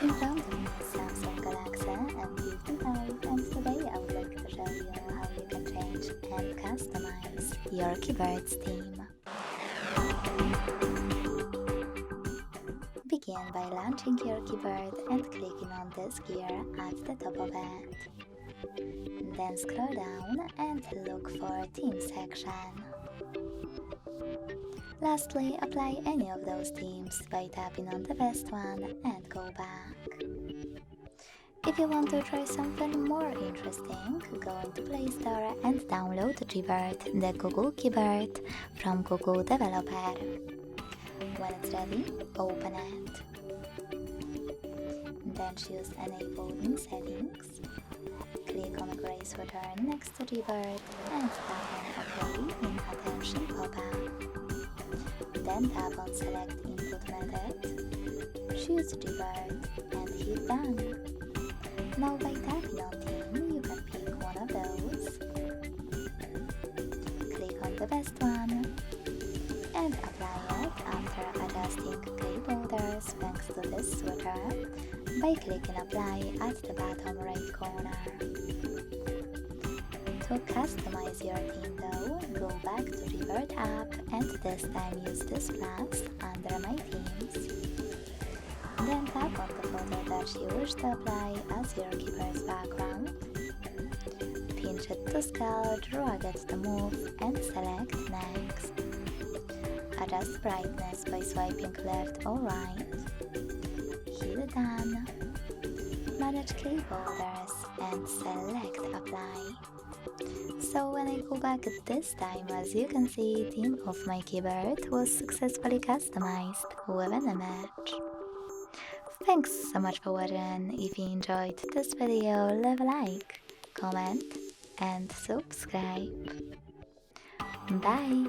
In front of me is Samsung Galaxy M55, and today I would like to show you how you can change and customize your keyboard's theme. Begin by launching your keyboard and clicking on this gear at the top of it. Then scroll down and look for Theme section. Lastly, apply any of those themes by tapping on the best one and go back. If you want to try something more interesting, go into Play Store and download Gboard, the Google keyboard from Google Developer. When it's ready, open it. Then choose Enable in Settings. Click on the gray sweater next to Gboard and tap on OK in Attention pop-up. Then tap on Select Input Method, choose Gboard and hit Done. Now by tapping on Theme, you can pick one of those. Click on the best one and apply it after adjusting clip borders thanks to this switcher by clicking Apply at the bottom right corner. To customize your theme though, go back to Gboard app and this time use this plus under My Themes. Then tap on the photo that you wish to apply as your keyboard's background. Pinch it to scale, drag it to move and select Next. Adjust brightness by swiping left or right. Hit Done. Manage clip borders and select Apply. So when I go back this time, as you can see, theme of my keyboard was successfully customized with an image. Thanks so much for watching. If you enjoyed this video, leave a like, comment and subscribe. Bye!